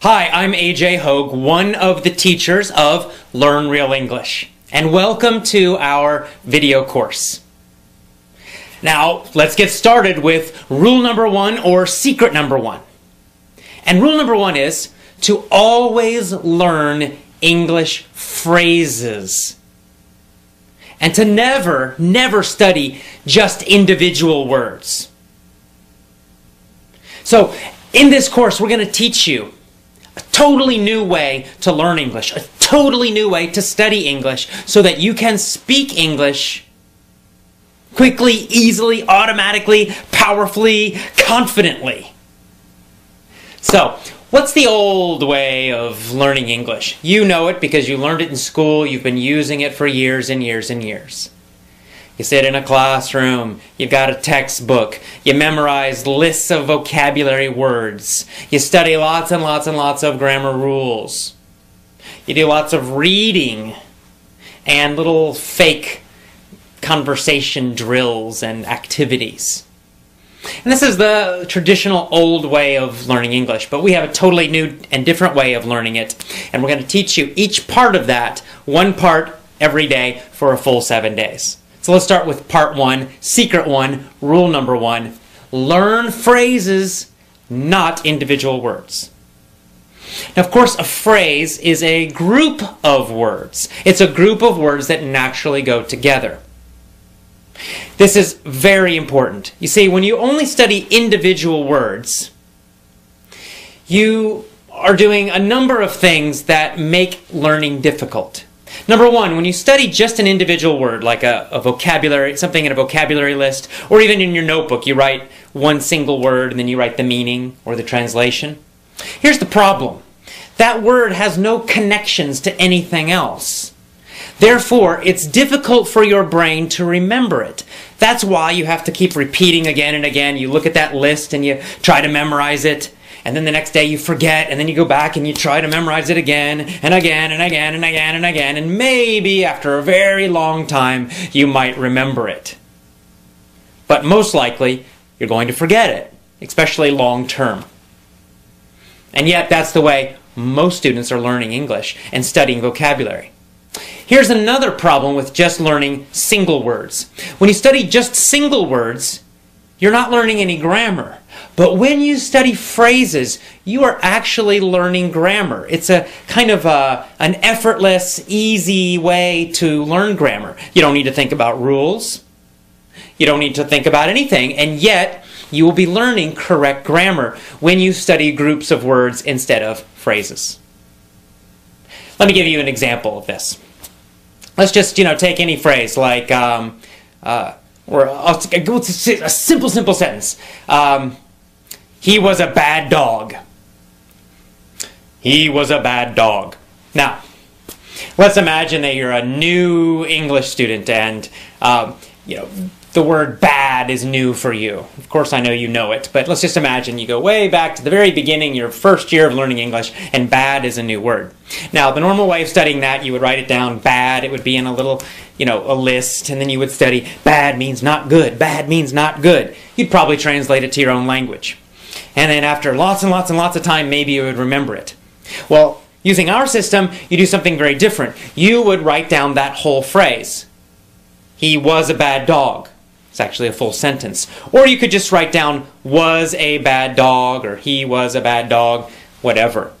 Hi, I'm AJ Hogue, one of the teachers of Learn Real English, and welcome to our video course. Now, let's get started with rule number one, or secret number one. And rule number one is to always learn English phrases. And to never study just individual words. So, in this course, we're going to teach you a totally new way to learn English, a totally new way to study English so that you can speak English quickly, easily, automatically, powerfully, confidently. So, what's the old way of learning English? You know it because you learned it in school, you've been using it for years and years and years. You sit in a classroom, you've got a textbook, you memorize lists of vocabulary words, you study lots and lots and lots of grammar rules, you do lots of reading and little fake conversation drills and activities. And this is the traditional old way of learning English, but we have a totally new and different way of learning it, and we're going to teach you each part of that, one part every day for a full 7 days. So let's start with part one, secret one, rule number one. Learn phrases, not individual words. Now, of course, a phrase is a group of words. It's a group of words that naturally go together. This is very important. You see, when you only study individual words, you are doing a number of things that make learning difficult. Number one, when you study just an individual word, like a vocabulary, something in a vocabulary list, or even in your notebook, you write one single word and then you write the meaning or the translation. Here's the problem. That word has no connections to anything else. Therefore, it's difficult for your brain to remember it. That's why you have to keep repeating again and again. You look at that list and you try to memorize it. And then the next day you forget, and then you go back and you try to memorize it again, and again, and again, and again, and again, and maybe after a very long time you might remember it. But most likely you're going to forget it, especially long term. And yet that's the way most students are learning English and studying vocabulary. Here's another problem with just learning single words. When you study just single words, you're not learning any grammar. But when you study phrases, you are actually learning grammar. It's a kind of an effortless, easy way to learn grammar. You don't need to think about rules. You don't need to think about anything. And yet, you will be learning correct grammar when you study groups of words instead of phrases. Let me give you an example of this. Let's just, take any phrase like, or I'll go to a simple sentence. He was a bad dog. He was a bad dog. Now, let's imagine that you're a new English student and, the word bad is new for you. Of course, I know you know it, but let's just imagine you go way back to the very beginning, your first year of learning English, and bad is a new word. Now, the normal way of studying that, you would write it down, bad, it would be in a little, a list, and then you would study, bad means not good, bad means not good. You'd probably translate it to your own language. And then after lots and lots and lots of time, maybe you would remember it. Well, using our system, you do something very different. You would write down that whole phrase. He was a bad dog. It's actually a full sentence. Or you could just write down, was a bad dog, or he was a bad dog, whatever.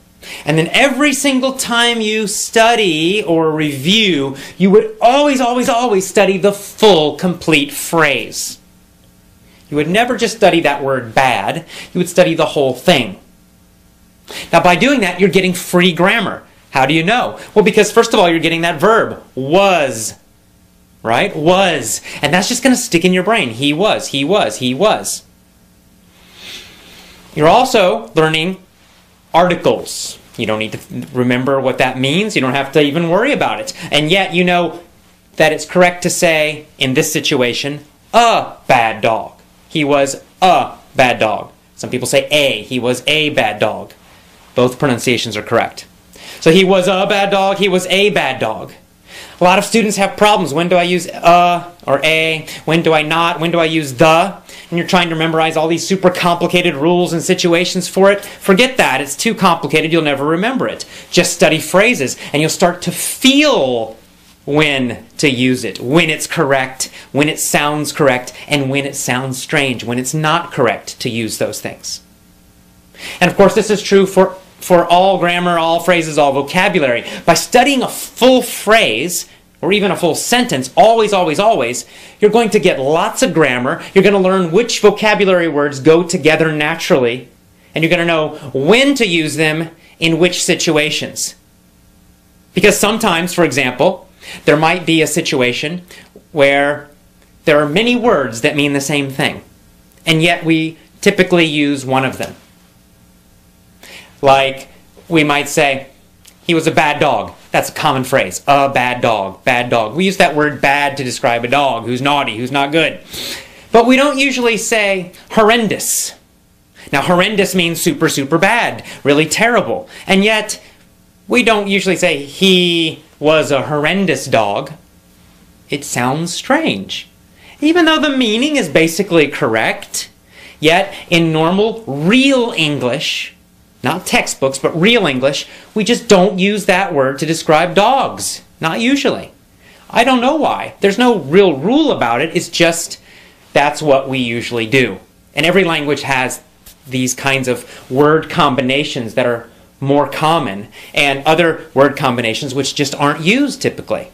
And then every single time you study or review, you would always study the full, complete phrase. You would never just study that word bad. You would study the whole thing. Now, by doing that, you're getting free grammar. How do you know? Well, because first of all, you're getting that verb, was. Right? Was. And that's just going to stick in your brain. He was, he was, he was. You're also learning articles. You don't need to remember what that means. You don't have to even worry about it. And yet you know that it's correct to say, in this situation, a bad dog. He was a bad dog. Some people say a. He was a bad dog. Both pronunciations are correct. So he was a bad dog. He was a bad dog. A lot of students have problems. When do I use or a? When do I not? When do I use the? And you're trying to memorize all these super complicated rules and situations for it. Forget that. It's too complicated. You'll never remember it. Just study phrases and you'll start to feel when to use it, when it's correct, when it sounds correct, and when it sounds strange, when it's not correct to use those things. And of course, this is true for all grammar, all phrases, all vocabulary. By studying a full phrase, or even a full sentence, always, always, always, you're going to get lots of grammar. You're going to learn which vocabulary words go together naturally, and you're going to know when to use them in which situations. Because sometimes, for example, there might be a situation where there are many words that mean the same thing, and yet we typically use one of them. Like, we might say, he was a bad dog. That's a common phrase. A bad dog. Bad dog. We use that word bad to describe a dog who's naughty, who's not good. But we don't usually say horrendous. Now, horrendous means super, super bad, really terrible. And yet, we don't usually say he was a horrendous dog. It sounds strange. Even though the meaning is basically correct, yet in normal, real English, not textbooks, but real English, we just don't use that word to describe dogs. Not usually. I don't know why. There's no real rule about it. It's just that's what we usually do. And every language has these kinds of word combinations that are more common, and other word combinations which just aren't used typically.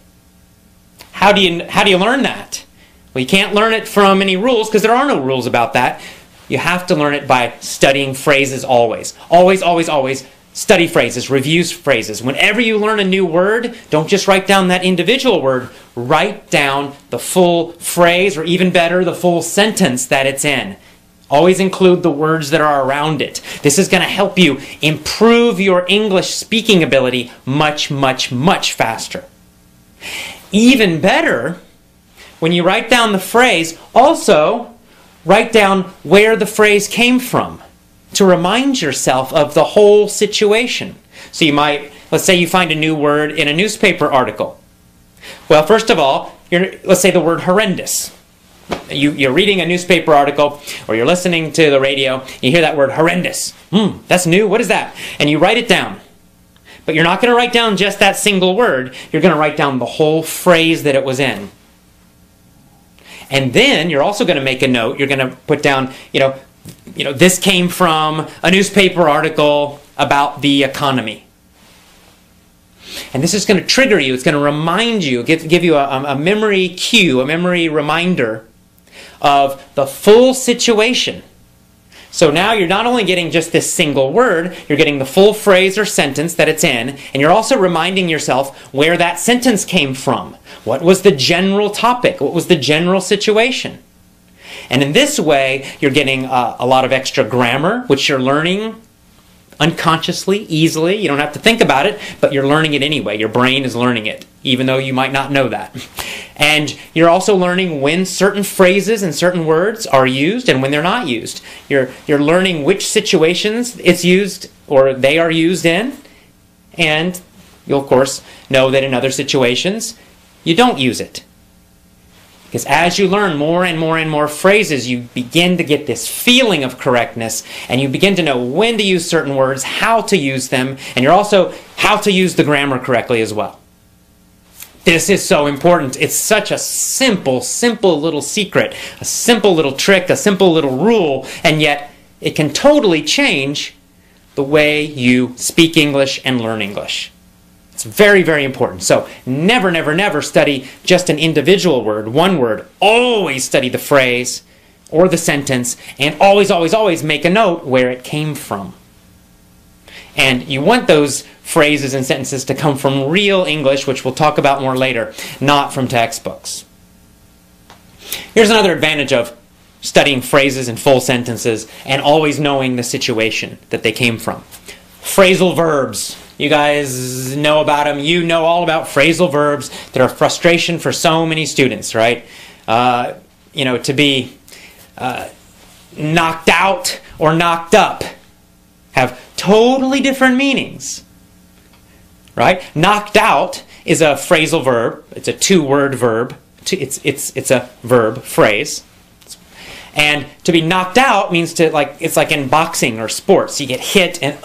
How do you learn that? Well, you can't learn it from any rules because there are no rules about that. You have to learn it by studying phrases always. Always, always, always study phrases, review phrases. Whenever you learn a new word, don't just write down that individual word. Write down the full phrase, or even better, the full sentence that it's in. Always include the words that are around it. This is going to help you improve your English speaking ability much, much, much faster. Even better, when you write down the phrase, also write down where the phrase came from to remind yourself of the whole situation. So you might, let's say you find a new word in a newspaper article. Well, first of all, let's say the word horrendous. You're reading a newspaper article, or you're listening to the radio, you hear that word horrendous. That's new, what is that? And you write it down. But you're not going to write down just that single word, you're going to write down the whole phrase that it was in. And then you're also going to make a note, you're going to put down, this came from a newspaper article about the economy. And this is going to trigger you, it's going to remind you, give you a memory cue, a memory reminder of the full situation. So now you're not only getting just this single word, you're getting the full phrase or sentence that it's in, and you're also reminding yourself where that sentence came from. What was the general topic? What was the general situation? And in this way, you're getting a lot of extra grammar, which you're learning unconsciously, easily. You don't have to think about it, but you're learning it anyway. Your brain is learning it, even though you might not know that. And you're also learning when certain phrases and certain words are used and when they're not used. You're learning which situations it's used or they are used in. And you'll, of course, know that in other situations, you don't use it. Because as you learn more and more and more phrases, you begin to get this feeling of correctness, and you begin to know when to use certain words, how to use them, and you're also how to use the grammar correctly as well. This is so important. It's such a simple, simple little secret, a simple little trick, a simple little rule, and yet it can totally change the way you speak English and learn English. It's very, very important. So never, never, never study just an individual word, one word. Always study the phrase or the sentence, and always, always, always make a note where it came from. And you want those phrases and sentences to come from real English, which we'll talk about more later, not from textbooks. Here's another advantage of studying phrases and full sentences and always knowing the situation that they came from. Phrasal verbs. You guys know about them. You know all about phrasal verbs. They're a frustration for so many students, right? To be knocked out or knocked up have totally different meanings, right? Knocked out is a phrasal verb. It's a two-word verb. It's a verb phrase. And to be knocked out means to, like, it's like in boxing or sports. You get hit and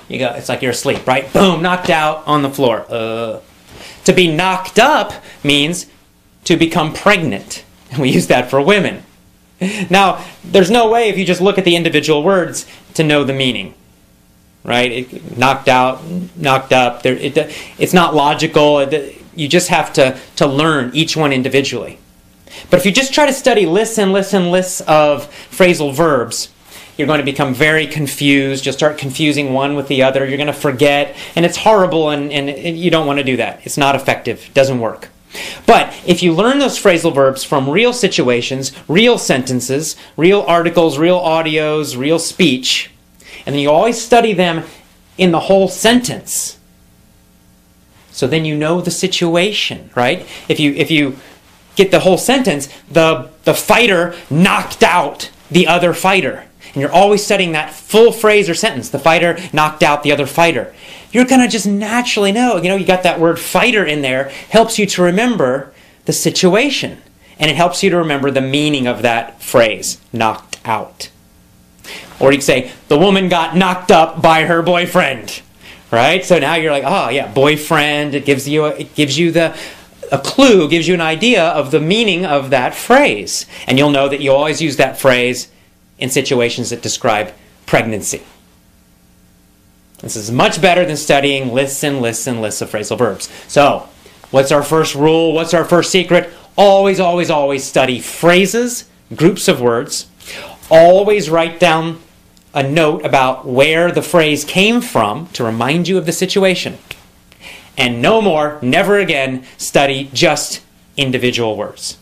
you go. It's like you're asleep, right? Boom, knocked out on the floor. To be knocked up means to become pregnant. And we use that for women. Now, there's no way if you just look at the individual words to know the meaning. Right? Knocked out, knocked up. It's not logical. You just have to learn each one individually. But if you just try to study lists and lists and lists of phrasal verbs, you're going to become very confused. You'll start confusing one with the other. You're going to forget. And it's horrible, and you don't want to do that. It's not effective. It doesn't work. But if you learn those phrasal verbs from real situations, real sentences, real articles, real audios, real speech, and then you always study them in the whole sentence, so then you know the situation, right? If you get the whole sentence, the fighter knocked out the other fighter. And you're always studying that full phrase or sentence. The fighter knocked out the other fighter. You're going to just naturally know. You got that word fighter in there. Helps you to remember the situation. And it helps you to remember the meaning of that phrase, knocked out. Or you could say, the woman got knocked up by her boyfriend. Right? So now you're like, oh yeah, boyfriend. It gives you a clue, gives you an idea of the meaning of that phrase. And you'll know that you always use that phrase in situations that describe pregnancy. This is much better than studying lists and lists and lists of phrasal verbs. So, what's our first rule? What's our first secret? Always, always, always study phrases, groups of words. Always write down a note about where the phrase came from to remind you of the situation. And no more, never again, study just individual words.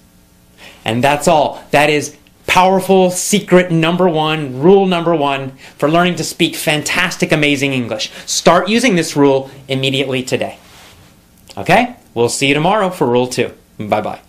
And that's all. That is powerful secret number one, rule number one for learning to speak fantastic, amazing English. Start using this rule immediately today. Okay? We'll see you tomorrow for rule 2. Bye-bye.